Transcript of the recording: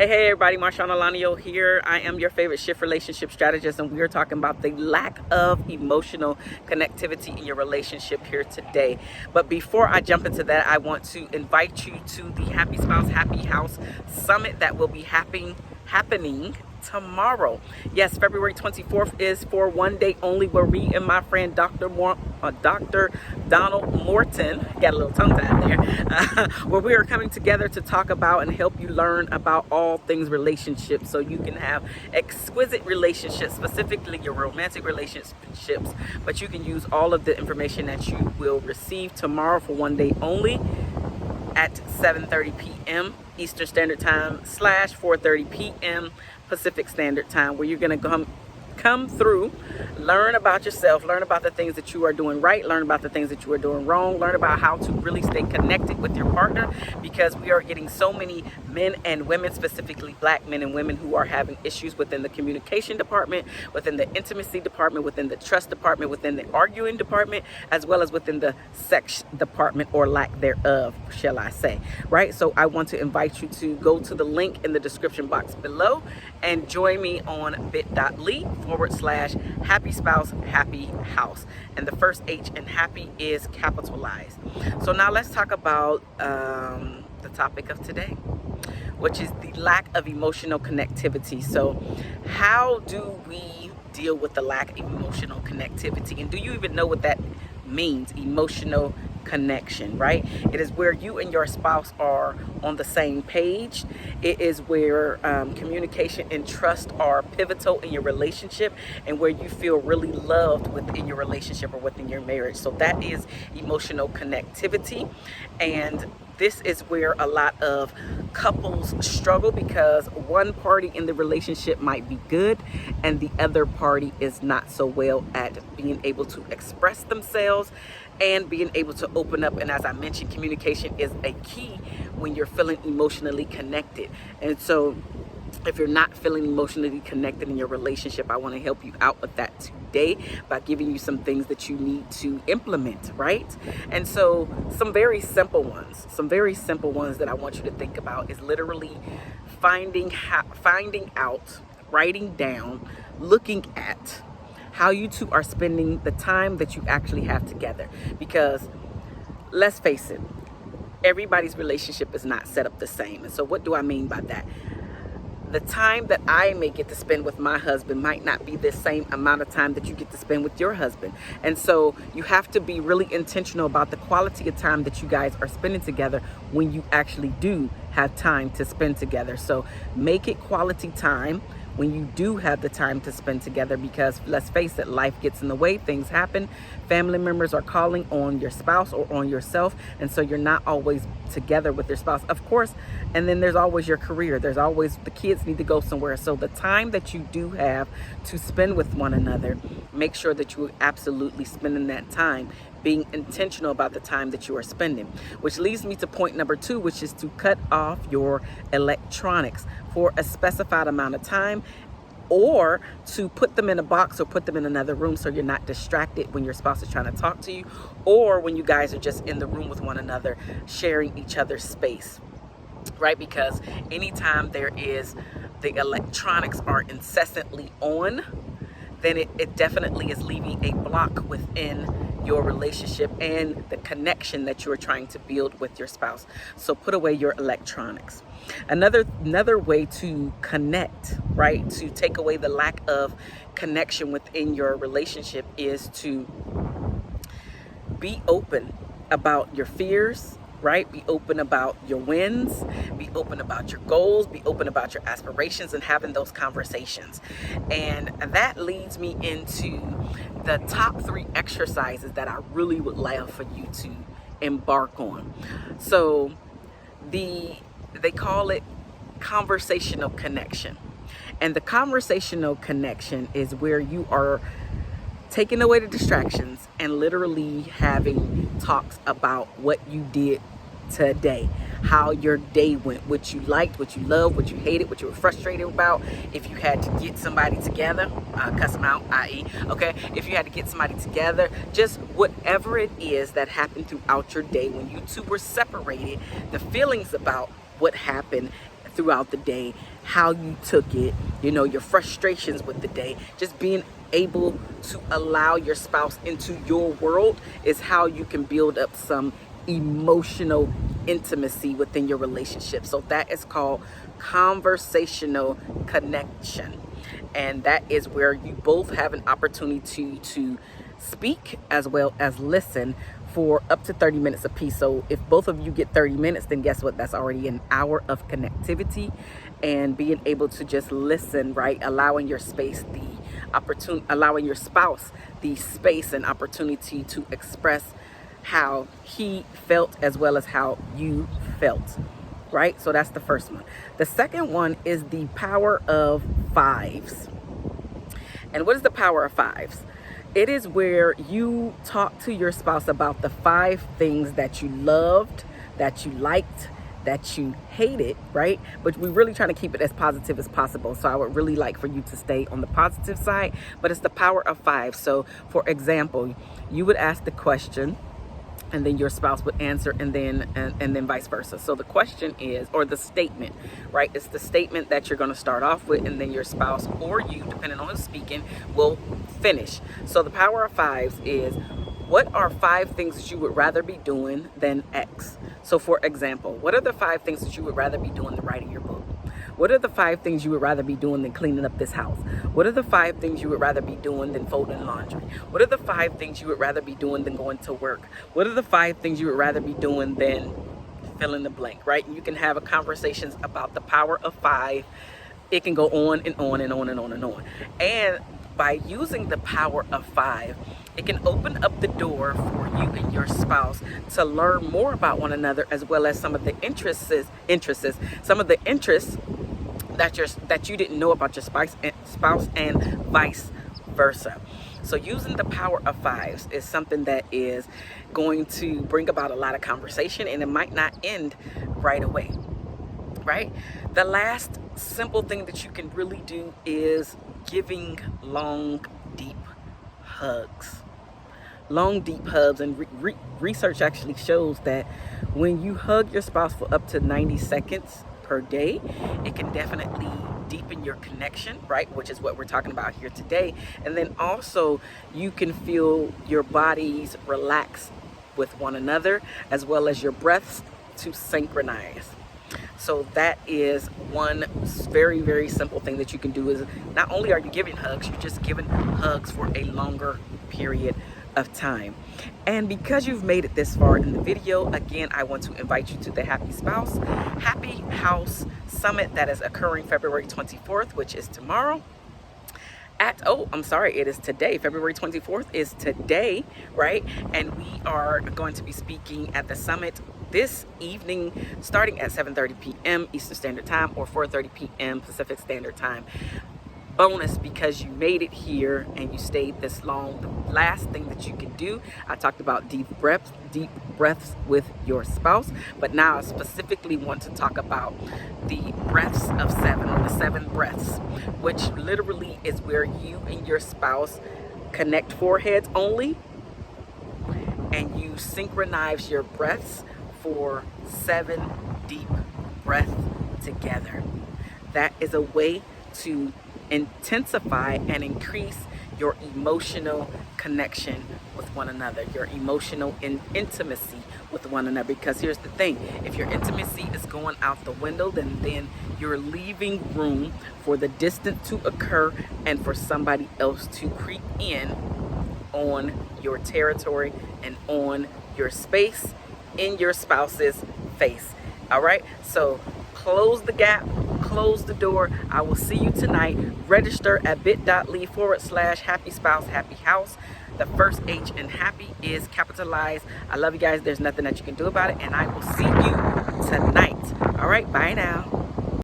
Hey everybody, MarshaunO here. I am your favorite shift relationship strategist, and we are talking about the lack of emotional connectivity in your relationship here today. But before I jump into that, I want to invite you to the Happy Spouse, Happy House Summit that will be happening tomorrow. Yes, February 24th is for one day only, where me and my friend Dr. Donald Morton, got a little tongue tied there, where we are coming together to talk about and help you learn about all things relationships, so you can have exquisite relationships, specifically your romantic relationships, but you can use all of the information that you will receive tomorrow for one day only at 7:30 p.m. Eastern Standard Time / 4:30 p.m. Pacific Standard Time, where you're going to come through, learn about yourself, learn about the things that you are doing right, learn about the things that you are doing wrong, learn about how to really stay connected with your partner, because we are getting so many men and women, specifically black men and women, who are having issues within the communication department, within the intimacy department, within the trust department, within the arguing department, as well as within the sex department, or lack thereof, shall I say, right? So I want to invite you to go to the link in the description box below and join me on bit.ly/Happy Spouse, Happy House. And the first H in happy is capitalized. So now let's talk about the topic of today, which is the lack of emotional connectivity. So how do we deal with the lack of emotional connectivity? And do you even know what that means, emotional connection, right? It is where you and your spouse are on the same page. It is where communication and trust are pivotal in your relationship, and where you feel really loved within your relationship or within your marriage. So that is emotional connectivity. And this is where a lot of couples struggle, because one party in the relationship might be good and the other party is not so well at being able to express themselves and being able to open up. And as I mentioned, communication is a key when you're feeling emotionally connected. And so if you're not feeling emotionally connected in your relationship, I want to help you out with that today by giving you some things that you need to implement, right? And so some very simple ones that I want you to think about is literally finding out, writing down, looking at how you two are spending the time that you actually have together. Because let's face it, everybody's relationship is not set up the same. And so what do I mean by that? The time that I may get to spend with my husband might not be the same amount of time that you get to spend with your husband. And so you have to be really intentional about the quality of time that you guys are spending together when you actually do have time to spend together. So make it quality time when you do have the time to spend together, because let's face it, life gets in the way, things happen, family members are calling on your spouse or on yourself, and so you're not always together with your spouse, of course. And then there's always your career, there's always the kids need to go somewhere. So the time that you do have to spend with one another, make sure that you are absolutely spending that time, being intentional about the time that you are spending. Which leads me to point number 2, which is to cut off your electronics for a specified amount of time, or to put them in a box or put them in another room so you're not distracted when your spouse is trying to talk to you, or when you guys are just in the room with one another, sharing each other's space, right? Because anytime the electronics are incessantly on, then it definitely is leaving a block within your relationship and the connection that you are trying to build with your spouse. So put away your electronics. Another way to connect, right, to take away the lack of connection within your relationship, is to be open about your fears, right? Be open about your wins, be open about your goals, be open about your aspirations, and having those conversations. And that leads me into the top 3 exercises that I really would like for you to embark on. So they call it conversational connection. And the conversational connection is where you are taking away the distractions and literally having talks about what you did today, how your day went, what you liked, what you loved, what you hated, what you were frustrated about. If you had to get somebody together, cuss them out, i.e., okay, if you had to get somebody together, just whatever it is that happened throughout your day when you two were separated, the feelings about what happened throughout the day, how you took it, you know, your frustrations with the day. Just being able to allow your spouse into your world is how you can build up some emotional intimacy within your relationship. So that is called conversational connection. And that is where you both have an opportunity to speak as well as listen for up to 30 minutes apiece. So if both of you get 30 minutes, then guess what? That's already an hour of connectivity, and being able to just listen, right? Allowing your space the opportunity, allowing your spouse the space and opportunity to express how he felt as well as how you felt, right? So that's the first one. The second one is the power of fives. And what is the power of fives? It is where you talk to your spouse about the 5 things that you loved, that you liked, that you hated, right? But we're really trying to keep it as positive as possible. So I would really like for you to stay on the positive side, but it's the power of 5. So for example, you would ask the question, and then your spouse would answer, and then vice versa. So the question is, or the statement, right? It's the statement that you're going to start off with, and then your spouse or you, depending on who's speaking, will finish. So the power of 5s is, what are 5 things that you would rather be doing than X? So for example, what are the 5 things that you would rather be doing than writing your book? What are the 5 things you would rather be doing than cleaning up this house? What are the 5 things you would rather be doing than folding laundry? What are the 5 things you would rather be doing than going to work? What are the 5 things you would rather be doing than fill in the blank, right? And you can have a conversations about the power of 5. It can go on and on and on and on and on. And by using the power of 5, it can open up the door for you and your spouse to learn more about one another, as well as some of the interests that you didn't know about your spouse, and vice versa. So using the power of 5s is something that is going to bring about a lot of conversation, and it might not end right away, right? The last simple thing that you can really do is giving long, deep hugs. Long, deep hugs, and research actually shows that when you hug your spouse for up to 90 seconds per day, it can definitely deepen your connection, right? Which is what we're talking about here today. And then also you can feel your bodies relax with one another, as well as your breaths to synchronize. So that is one very, very simple thing that you can do. Is not only are you giving hugs, you're just giving hugs for a longer period of time. And because you've made it this far in the video, again, I want to invite you to the Happy Spouse, Happy House Summit that is occurring February 24th, which is tomorrow. It is today. February 24th is today, right? And we are going to be speaking at the summit this evening, starting at 7:30 p.m. Eastern Standard Time or 4:30 p.m. Pacific Standard Time. Bonus, because you made it here and you stayed this long, the last thing that you can do, I talked about deep breaths with your spouse, but now I specifically want to talk about the breaths of 7, or the 7 breaths, which literally is where you and your spouse connect foreheads only, and you synchronize your breaths for 7 deep breaths together. That is a way to intensify and increase your emotional connection with one another, your emotional intimacy with one another. Because here's the thing, if your intimacy is going out the window, then you're leaving room for the distance to occur and for somebody else to creep in on your territory and on your space, in your spouse's face. All right, so close the gap, close the door. I will see you tonight. Register at bit.ly/happy spouse, happy house. The first H in happy is capitalized. I love you guys. There's nothing that you can do about it. And I will see you tonight. All right, bye now.